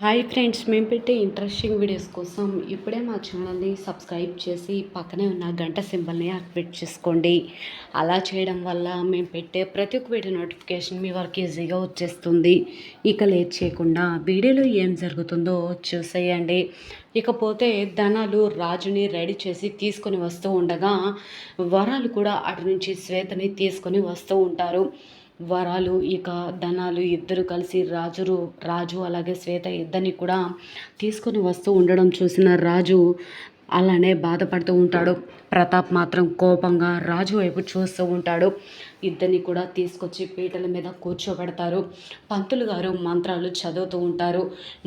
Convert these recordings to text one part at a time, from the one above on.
Hi friends, మేము పెట్టే interesting videos కోసం ఇప్పుడే మా ఛానల్ని సబ్స్క్రైబ్ చేసి పక్కనే ఉన్న గంట సింబల్ని యాక్టివేట్ చేసుకోండి. అలా చేయడం వల్ల మేము పెట్టే ప్రతి ఒక్క వీడియో నోటిఫికేషన్ మీ వరకు ఈజీగా వచ్చేస్తుంది. ఇక లేట్ చేయకుండా వీడియోలో ఏం జరుగుతుందో చూసేయండి. ఇకపోతే ధనాలు రాజుని రెడీ చేసి తీసుకొని వస్తూ ఉండగా వరాలు కూడా అటు నుంచి శ్వేతని తీసుకొని వస్తూ ఉంటారు. వరాలు ఇక ధనాలు ఇద్దరు కలిసి రాజు అలాగే శ్వేత ఇద్దరిని కూడా తీసుకొని వస్తూ ఉండడం చూసిన రాజు అలానే బాధపడుతూ ఉంటాడు. ప్రతాప్ మాత్రం కోపంగా రాజు వైపు చూస్తూ ఉంటాడు. ఇద్దరిని కూడా తీసుకొచ్చి పీటల మీద కూర్చోబెడతారు. పంతులు గారు మంత్రాలు చదువుతూ ఉంటారు.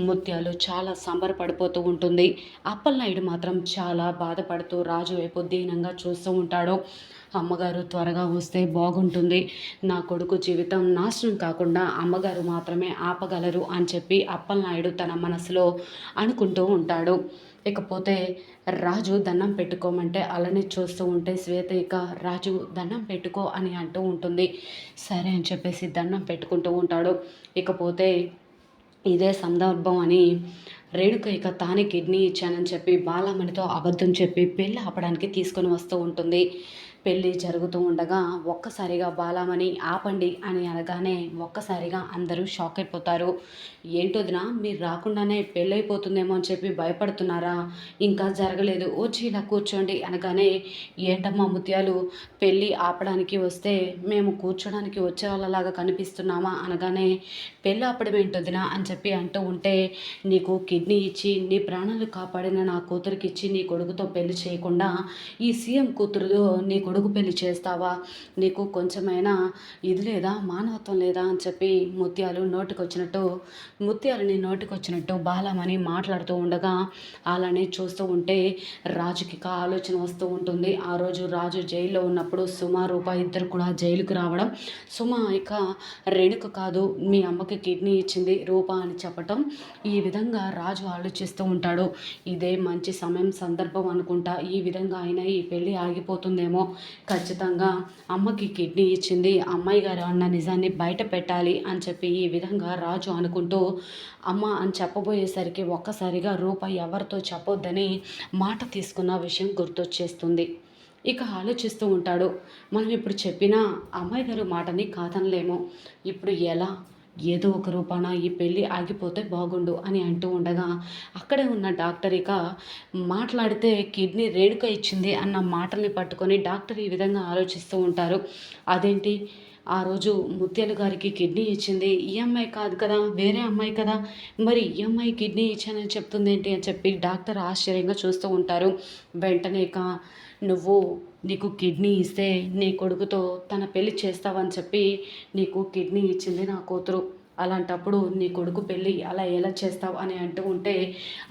ముత్యాలు చాలా సంబరపడిపోతూ ఉంటుంది. అప్పలనాయుడు మాత్రం చాలా బాధపడుతూ రాజు వైపు దీనంగా చూస్తూ ఉంటాడు. అమ్మగారు త్వరగా వస్తే బాగుంటుంది, నా కొడుకు జీవితం నాశనం కాకుండా అమ్మగారు మాత్రమే ఆపగలరు అని చెప్పి అప్పలనాయుడు తన మనసులో అనుకుంటూ ఉంటాడు. ఇకపోతే రాజు దండం పెట్టుకోమంటే అలానే చూస్తూ ఉంటే శ్వేత ఇక రాజు దండం పెట్టుకో అని అంటూ ఉంటుంది. సరే అని చెప్పేసి దండం పెట్టుకుంటూ ఉంటాడు. ఇకపోతే ఇదే సందర్భం అని రేణుక ఇక తానే కిడ్నీ ఇచ్చానని చెప్పి బాలమణితో అబద్ధం చెప్పి పెళ్ళి ఆపడానికి తీసుకొని వస్తూ ఉంటుంది. పెళ్ళి జరుగుతూ ఉండగా ఒక్కసారిగా బాలమణి ఆపండి అని అనగానే ఒక్కసారిగా అందరూ షాక్ అయిపోతారు. ఏంటొదినా, మీరు రాకుండానే పెళ్ళైపోతుందేమో అని చెప్పి భయపడుతున్నారా? ఇంకా జరగలేదు, వచ్చి ఇలా కూర్చోండి అనగానే ఏంటమ్మా ముత్యాలు, పెళ్ళి ఆపడానికి వస్తే మేము కూర్చోడానికి వచ్చే వాళ్ళలాగా కనిపిస్తున్నామా అనగానే పెళ్ళి ఆపడం ఏంటొదినా అని చెప్పి అంటూ ఉంటే, నీకు కిడ్నీ ఇచ్చి నీ ప్రాణాలు కాపాడిన నా కూతురికి ఇచ్చి నీ కొడుకుతో పెళ్లి చేయకుండా ఈ సీఎం కూతురుతో నీ కొడుకు పెళ్లి చేస్తావా? నీకు కొంచెమైనా ఇది లేదా, మానవత్వం లేదా అని చెప్పి ముత్యాలని నోటికొచ్చినట్టు బాలమని మాట్లాడుతూ ఉండగా అలానే చూస్తూ ఉంటే రాజుకి ఆలోచన వస్తూ ఉంటుంది. ఆ రోజు రాజు జైల్లో ఉన్నప్పుడు సుమ రూప ఇద్దరు కూడా జైలుకు రావడం, సుమ ఇక రేణుక కాదు మీ అమ్మకి కిడ్నీ ఇచ్చింది రూప అని చెప్పటం, ఈ విధంగా రాజు ఆలోచిస్తూ ఉంటాడు. ఇదే మంచి సమయం సందర్భం అనుకుంటా, ఈ విధంగా అయినా ఈ పెళ్ళి ఆగిపోతుందేమో, ఖచ్చితంగా అమ్మకి కిడ్నీ ఇచ్చింది అమ్మాయి గారు అన్న నిజాన్ని బయట పెట్టాలి అని చెప్పి ఈ విధంగా రాజు అనుకుంటూ అమ్మ అని చెప్పబోయేసరికి ఒక్కసారిగా రూప ఎవరితో చెప్పొద్దని మాట తీసుకున్న విషయం గుర్తొచ్చేస్తుంది. ఇక ఆలోచిస్తూ ఉంటాడు. మనం ఇప్పుడు చెప్పినా అమ్మాయి గారు మాటని కాదనలేము, ఇప్పుడు ఎలా, ఏదో ఒక రూపాన ఈ పెళ్ళి ఆగిపోతే బాగుండు అని అంటూ ఉండగా అక్కడే ఉన్న డాక్టర్ ఇక మాట్లాడితే కిడ్నీ రేణుక ఇచ్చింది అన్న మాటల్ని పట్టుకొని డాక్టర్ ఈ విధంగా ఆలోచిస్తూ ఉంటారు. అదేంటి, ఆ రోజు ముత్యాలు గారికి కిడ్నీ ఇచ్చింది ఈ అమ్మాయి కాదు కదా, వేరే అమ్మాయి కదా, మరి ఈ అమ్మాయి కిడ్నీ ఇచ్చానని చెప్తుంది ఏంటి అని చెప్పి డాక్టర్ ఆశ్చర్యంగా చూస్తూ ఉంటారు. వెంటనే ఇక నువ్వు నీకు కిడ్నీ ఇస్తే నీ కొడుకుతో తన పెళ్లి చేస్తావని చెప్పి నీకు కిడ్నీ ఇచ్చింది నా కూతురు, అలాంటప్పుడు నీ కొడుకు పెళ్ళి అలా ఎలా చేస్తావు అని అంటూ ఉంటే,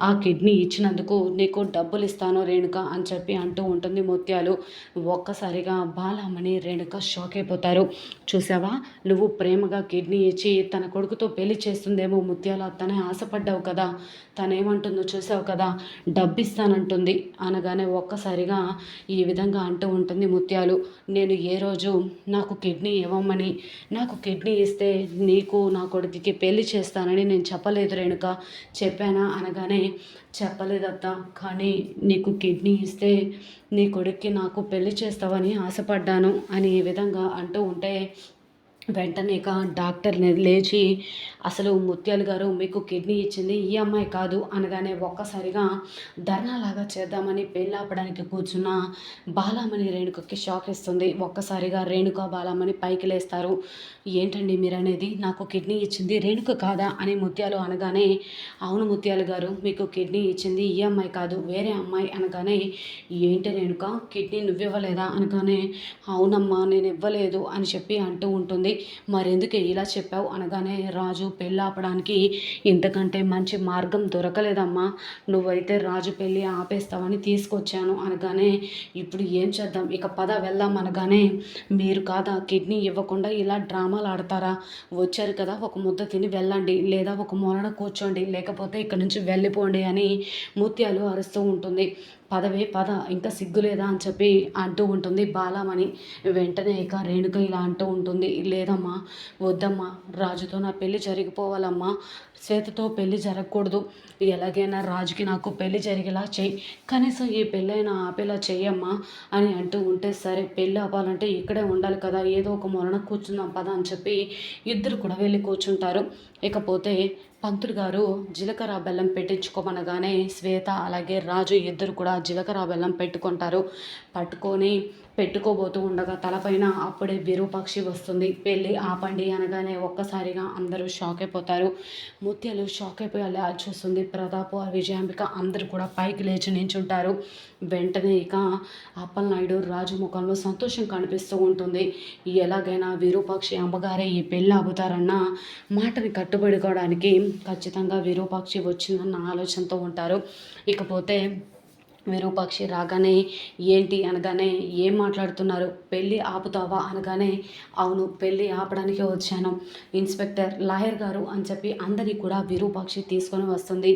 ఆ కిడ్నీ ఇచ్చినందుకు నీకు డబ్బులు ఇస్తాను రేణుక అని చెప్పి అంటూ ఉంటుంది ముత్యాలు. ఒక్కసారిగా బాలమణి రేణుక షాక్ అయిపోతారు. చూసావా, నువ్వు ప్రేమగా కిడ్నీ ఇచ్చి తన కొడుకుతో పెళ్లి చేస్తుందేమో ముత్యాలు, తనే ఆశపడ్డావు కదా, తనేమంటుందో చూసావు కదా, డబ్బు ఇస్తానంటుంది అనగానే ఒక్కసారిగా ఈ విధంగా అంటూ ఉంటుంది ముత్యాలు. నేను ఏ రోజు నాకు కిడ్నీ ఇవ్వమని, నాకు కిడ్నీ ఇస్తే నీకు నా కొడుకుకి పెళ్లి చేస్తానని నేను చెప్పలేదు రేణుక, చెప్పానా అనగానే చెప్పలేదత్త, కానీ నీకు కిడ్నీ ఇస్తే నీ కొడుక్కి నాకు పెళ్లి చేస్తావని ఆశపడ్డాను అని ఈ విధంగా అంటూ ఉంటే వెంటనే ఇక డాక్టర్ లేచి అసలు ముత్యాలు గారు మీకు కిడ్నీ ఇచ్చింది ఈ అమ్మాయి కాదు అనగానే ఒక్కసారిగా ధర్నాలాగా చేద్దామని పెళ్ళాపడానికి కూర్చున్న బాలమణి రేణుకకి షాక్ ఇస్తుంది. ఒక్కసారిగా రేణుక బాలమణి పైకి లేస్తారు. ఏంటండి మీరు అనేది, నాకు కిడ్నీ ఇచ్చింది రేణుక కాదా అని ముత్యాలు అనగానే అవును ముత్యాలు గారు, మీకు కిడ్నీ ఇచ్చింది ఈ అమ్మాయి కాదు వేరే అమ్మాయి అనగానే ఏంటి రేణుక, కిడ్నీ నువ్వివ్వలేదా అనగానే అవునమ్మా నేను ఇవ్వలేదు అని చెప్పి అంటూ ఉంటుంది. మరెందుకు ఇలా చెప్పావు అనగానే రాజు పెళ్ళి ఆపడానికి ఇంతకంటే మంచి మార్గం దొరకలేదమ్మా, నువ్వైతే రాజు పెళ్ళి ఆపేస్తావని తీసుకొచ్చాను అనగానే ఇప్పుడు ఏం చేద్దాం, ఇక పద వెళ్దాం అనగానే మీరు కాదా కిడ్నీ ఇవ్వకుండా ఇలా డ్రామాలు ఆడతారా, వచ్చారు కదా ఒక ముద్ద తిని వెళ్ళండి, లేదా ఒక మూలన కూర్చోండి, లేకపోతే ఇక్కడ నుంచి వెళ్ళిపోండి అని ముత్యాలు అరుస్తూ ఉంటుంది. పదవే పద, ఇంకా సిగ్గులేదా అని చెప్పి అంటూ ఉంటుంది బాలమణి. వెంటనే ఇక రేణుక ఇలా అంటూ ఉంటుంది, లేదమ్మా, వద్దమ్మా, రాజుతో నా పెళ్ళి జరిగిపోవాలమ్మా, శ్వేతతో పెళ్ళి జరగకూడదు, ఎలాగైనా రాజుకి నాకు పెళ్ళి జరిగేలా చెయ్యి, కనీసం ఈ పెళ్ళైనా ఆపేలా చెయ్యమ్మా అని అంటూ ఉంటే, సరే పెళ్ళి ఆపాలంటే ఇక్కడే ఉండాలి కదా, ఏదో ఒక మూలన కూర్చుందాం పద అని చెప్పి ఇద్దరు కూడా వెళ్ళి కూర్చుంటారు. ఇకపోతే పంతులు గారు జీలకర్ర బెల్లం పెట్టించుకోమనగానే శ్వేత అలాగే రాజు ఇద్దరు కూడా జీలకర్ర బెల్లం పెట్టుకుంటారు. పట్టుకొని పెట్టుకోబోతూ ఉండగా తలపైన అప్పుడే విరూపాక్షి వస్తుంది. పెళ్ళి ఆపండి అనగానే ఒక్కసారిగా అందరూ షాక్ అయిపోతారు. ముత్యాలు షాక్ అయిపోయి అలా చూస్తుంది. ప్రతాప్, విజయాంబిక అందరూ కూడా పైకి లేచి నించుంటారు. వెంటనే ఇక అప్పలనాయుడు రాజు ముఖంలో సంతోషం కనిపిస్తూ ఉంటుంది. ఎలాగైనా విరూపాక్షి అమ్మగారే ఈ పెళ్ళి ఆపుతారన్న మాటని కట్టుబడుకోవడానికి ఖచ్చితంగా విరూపాక్షి వచ్చిందన్న ఆలోచనతో ఉంటారు. ఇకపోతే విరూపాక్షి రాగానే ఏంటి అనగానే, ఏం మాట్లాడుతున్నారు, పెళ్ళి ఆపుతావా అనగానే, అవును పెళ్ళి ఆపడానికే వచ్చాను ఇన్స్పెక్టర్, లాయర్ గారు అని చెప్పి అందరినీ కూడా విరూపాక్షి తీసుకొని వస్తుంది.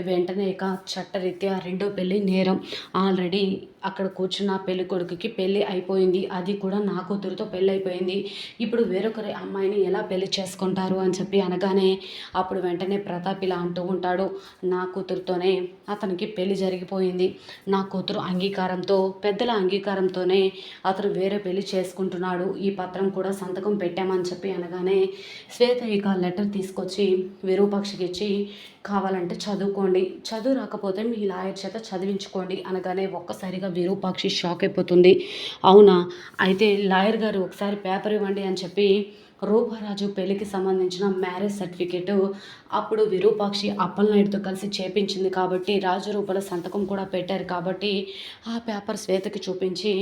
వెంటనే ఇక చట్టరీత్యా రెండో పెళ్ళి నేరం, ఆల్రెడీ అక్కడ కూర్చున్న పెళ్లి కొడుకుకి పెళ్ళి అయిపోయింది, అది కూడా నా కూతురుతో పెళ్ళి అయిపోయింది, ఇప్పుడు వేరొకరి అమ్మాయిని ఎలా పెళ్లి చేసుకుంటారు అని చెప్పి అనగానే అప్పుడు వెంటనే ప్రతాప్ ఇలా అంటూ ఉంటాడు, నా కూతురుతోనే అతనికి పెళ్లి జరిగిపోయింది, నా కూతురు అంగీకారంతో, పెద్దల అంగీకారంతోనే అతను వేరే పెళ్లి చేసుకుంటున్నాడు, ఈ పత్రం కూడా సంతకం పెట్టామని చెప్పి అనగానే శ్వేత ఇక లెటర్ తీసుకొచ్చి విరూపాక్షికి ఇచ్చి, కావాలంటే చదువుకోండి, చదువు రాకపోతే మీ లాయర్ చేత చదివించుకోండి అనగానే ఒక్కసారిగా విరూపాక్షి షాక్ అయిపోతుంది. అవునా, అయితే లాయర్ గారు ఒకసారి పేపర్ ఇవ్వండి అని చెప్పి రూపరాజు పెళ్లికి సంబంధించిన మ్యారేజ్ సర్టిఫికేట్ అప్పుడు విరూపాక్షి అప్పలనాయుడుతో కలిసి చేపించింది కాబట్టి రాజు రూపల సంతకం కూడా పెట్టారు కాబట్టి ఆ పేపర్ శ్వేతకి చూపించి,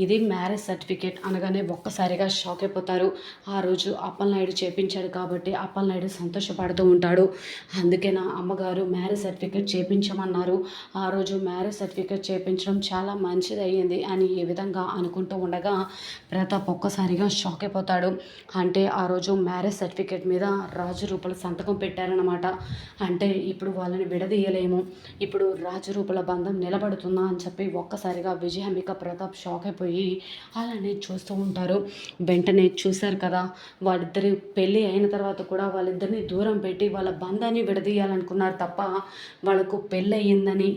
ఇది మ్యారేజ్ సర్టిఫికేట్ అనగానే ఒక్కసారిగా షాక్ అయిపోతారు. ఆ రోజు అప్పలనాయుడు చేపించాడు కాబట్టి అప్పలనాయుడు సంతోషపడుతూ ఉంటాడు. అందుకే నా అమ్మగారు మ్యారేజ్ సర్టిఫికేట్ చేపించమన్నారు, ఆ రోజు మ్యారేజ్ సర్టిఫికేట్ చేపించడం చాలా మంచిది అయ్యింది అని ఈ విధంగా అనుకుంటూ ఉండగా ప్రతాప్ ఒక్కసారిగా షాక్ అయిపోతాడు. అంటే ఆ రోజు మ్యారేజ్ సర్టిఫికేట్ మీద రాజు రూపల సంతకం పెట్టారన్నమాట. అంటే ఇప్పుడు వాళ్ళని విడదీయలేము, ఇప్పుడు రాజు రూపల బంధం నిలబడుతుందా అని చెప్పి ఒక్కసారిగా విజయాంబిక ప్రతాప్ షాక్ అయిపోయి అలానే చూస్తూ ఉంటారు. వెంటనే చూశారు కదా, వాళ్ళిద్దరి పెళ్ళి అయిన తర్వాత కూడా వాళ్ళిద్దరిని దూరం పెట్టి వాళ్ళ బంధాన్ని విడదీయాలనుకున్నారు తప్ప వాళ్ళకు పెళ్ళి అయ్యిందని,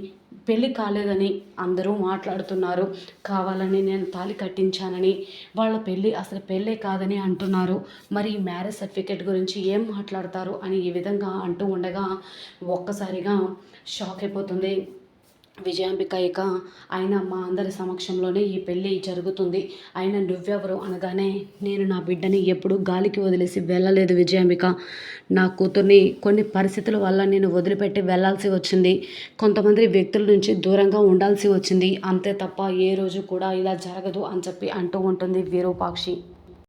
పెళ్ళి కాలేదని అందరూ మాట్లాడుతున్నారు. కావాలని నేను తాళి కట్టించానని, వాళ్ళ పెళ్ళి అసలు పెళ్ళే కాదని అంటున్నారు. మరి ఈ మ్యారేజ్ సర్టిఫికేట్ గురించి ఏం మాట్లాడతారు అని ఈ విధంగా అంటూ ఉండగా ఒక్కసారిగా షాక్ అయిపోతుంది విజయాంబిక. ఇక అయినా మా అందరి సమక్షంలోనే ఈ పెళ్ళి జరుగుతుంది, అయినా నువ్వెవరు అనగానే, నేను నా బిడ్డని ఎప్పుడూ గాలికి వదిలేసి వెళ్ళలేదు విజయాంబిక, నా కూతుర్ని కొన్ని పరిస్థితుల వల్ల నేను వదిలిపెట్టి వెళ్ళాల్సి వచ్చింది, కొంతమంది వ్యక్తుల నుంచి దూరంగా ఉండాల్సి వచ్చింది, అంతే తప్ప ఏ రోజు కూడా ఇలా జరగదు అని చెప్పి అంటూ ఉంటుంది విరూపాక్షి.